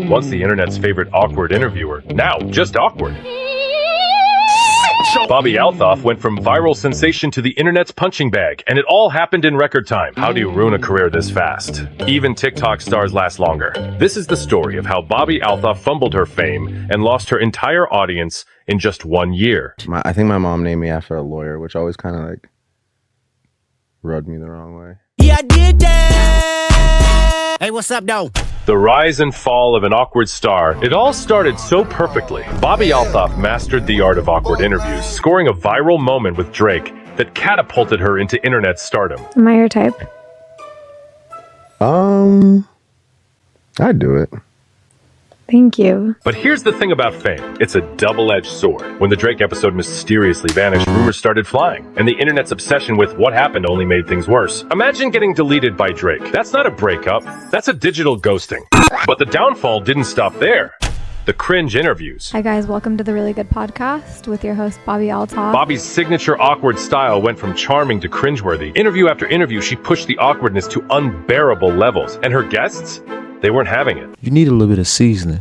Once the internet's favorite awkward interviewer, now just awkward. Bobbi Althoff went from viral sensation to the internet's punching bag, and it all happened in record time. How do you ruin a career this fast? Even TikTok stars last longer. This is the story of how Bobbi Althoff fumbled her fame and lost her entire audience in just 1 year. I think my mom named me after a lawyer, which always kind of like rubbed me the wrong way. Yeah, I did that. Hey, what's up, though? The rise and fall of an awkward star. It all started so perfectly. Bobbi Althoff mastered the art of awkward interviews, scoring a viral moment with Drake that catapulted her into internet stardom. Am I your type? I'd do it. Thank you. But here's the thing about fame. It's a double-edged sword. When the Drake episode mysteriously vanished, rumors started flying, and the internet's obsession with what happened only made things worse. Imagine getting deleted by Drake. That's not a breakup. That's a digital ghosting. But the downfall didn't stop there. The cringe interviews. Hi guys, welcome to the Really Good Podcast with your host, Bobbi Althoff. Bobbi's signature awkward style went from charming to cringeworthy. Interview after interview, she pushed the awkwardness to unbearable levels. And her guests? They weren't having it. You need a little bit of seasoning.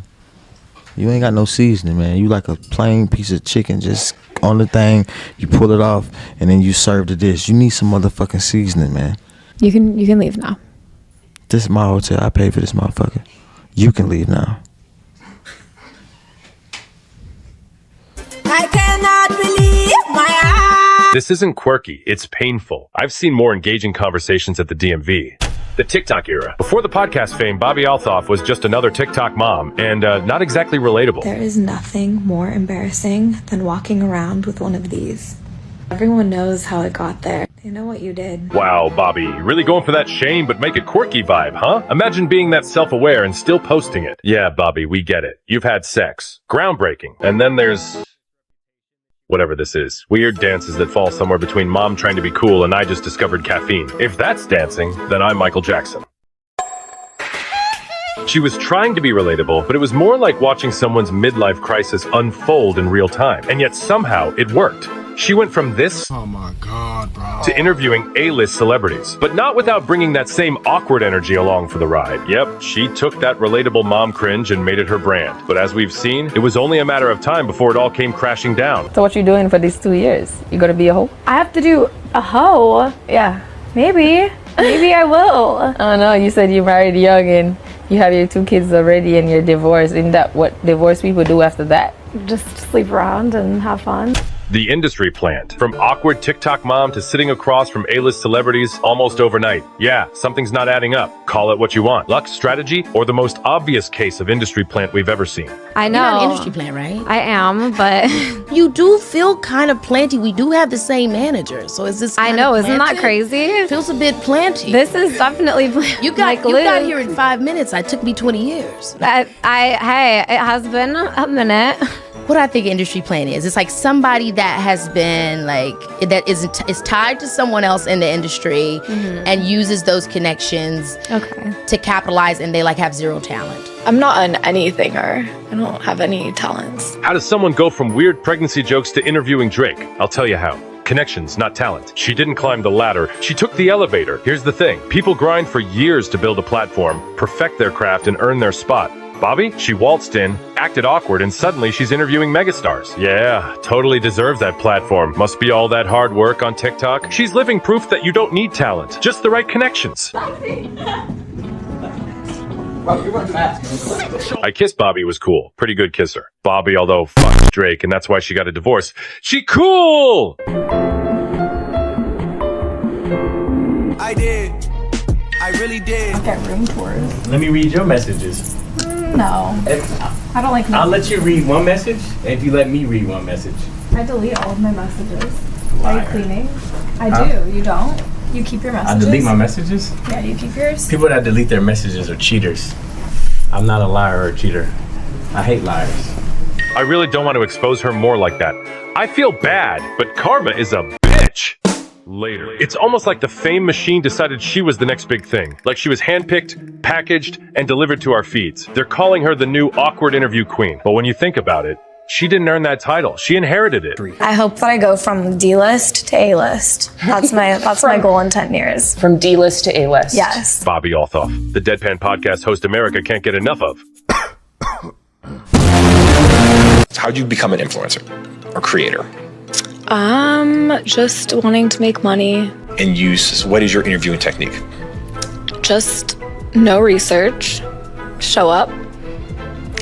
You ain't got no seasoning, man. You like a plain piece of chicken just on the thing, you pull it off, and then you serve the dish. You need some motherfucking seasoning, man. You can leave now. This is my hotel. I paid for this motherfucker. You can leave now. I cannot believe my eyes. This isn't quirky, it's painful. I've seen more engaging conversations at the DMV. The TikTok era. Before the podcast fame, Bobbi Althoff was just another TikTok mom, and not exactly relatable. There is nothing more embarrassing than walking around with one of these. Everyone knows how it got there. They know what you did. Wow, Bobbi, really going for that shame but make it quirky vibe, huh? Imagine being that self-aware and still posting it. Yeah, Bobbi, we get it. You've had sex. Groundbreaking. And then there's whatever this is. Weird dances that fall somewhere between mom trying to be cool and I just discovered caffeine. If that's dancing, then I'm Michael Jackson. She was trying to be relatable, but it was more like watching someone's midlife crisis unfold in real time. And yet somehow it worked. She went from this Oh my God, bro. to interviewing A-list celebrities, but not without bringing that same awkward energy along for the ride. Yep, she took that relatable mom cringe and made it her brand. But as we've seen, it was only a matter of time before it all came crashing down. So what you doing for these 2 years? You gonna be a hoe? I have to do a hoe. Yeah. Maybe I will. Oh no, you said you married young and you have your 2 kids already and you're divorced. Isn't that what divorced people do after that? Just sleep around and have fun. The industry plant. From awkward TikTok mom to sitting across from A-list celebrities almost overnight. Yeah, something's not adding up. Call it what you want. Luck, strategy, or the most obvious case of industry plant we've ever seen. I know. You're not an industry plant, right? I am, but You do feel kind of planty. We do have the same manager, so is this I kind know, of isn't that planted? crazy? Feels a bit planty. This is definitely planty. you got here in 5 minutes. It took me 20 years. Hey, it has been a minute. What I think industry plant is, it's like somebody that has been like, that is tied to someone else in the industry and uses those connections to capitalize, and they like have zero talent. I'm not an anythinger. I don't have any talents. How does someone go from weird pregnancy jokes to interviewing Drake? I'll tell you how. Connections, not talent. She didn't climb the ladder, she took the elevator. Here's the thing, people grind for years to build a platform, perfect their craft, and earn their spot. Bobbi, she waltzed in, acted awkward, and suddenly she's interviewing megastars. Yeah, totally deserves that platform. Must be all that hard work on TikTok. She's living proof that you don't need talent, just the right connections. I Kissed Bobbi was cool. Pretty good kisser. Bobbi, although fucked Drake, and that's why she got a divorce. She cool! I did. I really did. Got room tours. Let me read your messages. No. I don't like I'll let you read one message if you let me read one message. I delete all of my messages. Liar. Are you cleaning? I Huh? do. You don't? You keep your I messages? delete my messages? Yeah, you keep yours? People that delete their messages are cheaters. I'm not a liar or a cheater. I hate liars. I really don't want to expose her more like that. I feel bad, but karma is a bitch. Later. It's almost like the fame machine decided she was the next big thing. Like she was handpicked, packaged, and delivered to our feeds. They're calling her the new awkward interview queen. But when you think about it, she didn't earn that title. She inherited it. I hope that I go from D-list to A-list. That's my goal in 10 years. From D-list to A-list. Yes. Bobbi Althoff, the Deadpan Podcast host America can't get enough of. How'd you become an influencer or creator? Just wanting to make money. And what is your interviewing technique? Just no research, show up,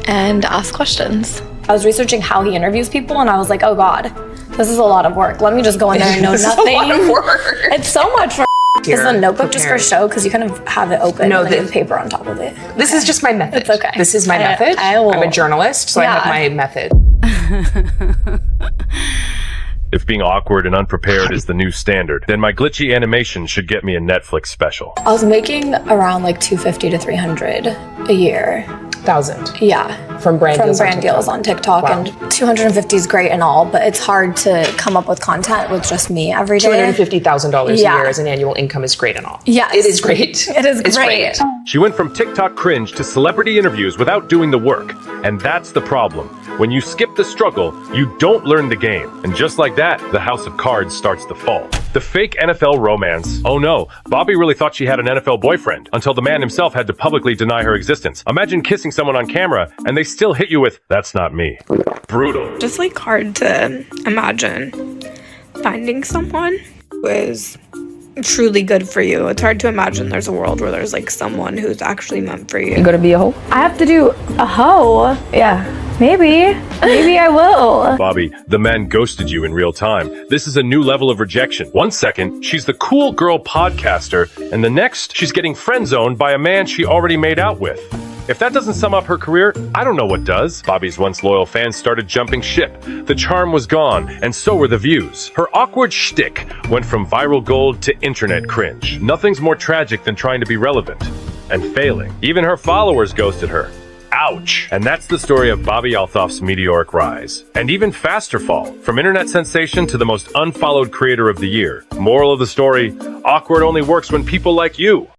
and ask questions. I was researching how he interviews people, and I was like, oh God, this is a lot of work. Let me just go in there and know nothing. A lot of work. It's so much work. Is the notebook just for show? Because you kind of have it open and then paper on top of it. This is just my method. It's okay. This is my method. I'm a journalist, so I have my method. If being awkward and unprepared is the new standard, then my glitchy animation should get me a Netflix special. I was making around like $250 to $300 a year. 1,000. Yeah. From brand deals on TikTok. Wow. And 250 is great and all, but it's hard to come up with content with just me every day. $250,000 a year as an annual income is great and all. Yes. It is great. It is great. She went from TikTok cringe to celebrity interviews without doing the work. And that's the problem. When you skip the struggle, you don't learn the game. And just like that, the house of cards starts to fall. The fake NFL romance. Oh no, Bobbi really thought she had an NFL boyfriend until the man himself had to publicly deny her existence. Imagine kissing someone on camera and they still hit you with, "That's not me." Brutal. Just like hard to imagine finding someone who is truly good for you. It's hard to imagine there's a world where there's like someone who's actually meant for you. You gonna be a hoe? I have to do a hoe. Yeah, maybe I will. Bobbi, the man ghosted you in real time. This is a new level of rejection. One second, she's the cool girl podcaster, and the next, she's getting friend-zoned by a man she already made out with. If that doesn't sum up her career, I don't know what does. Bobbi's once loyal fans started jumping ship. The charm was gone, and so were the views. Her awkward shtick went from viral gold to internet cringe. Nothing's more tragic than trying to be relevant and failing. Even her followers ghosted her. Ouch. And that's the story of Bobbi Althoff's meteoric rise. And even faster fall, from internet sensation to the most unfollowed creator of the year. Moral of the story, awkward only works when people like you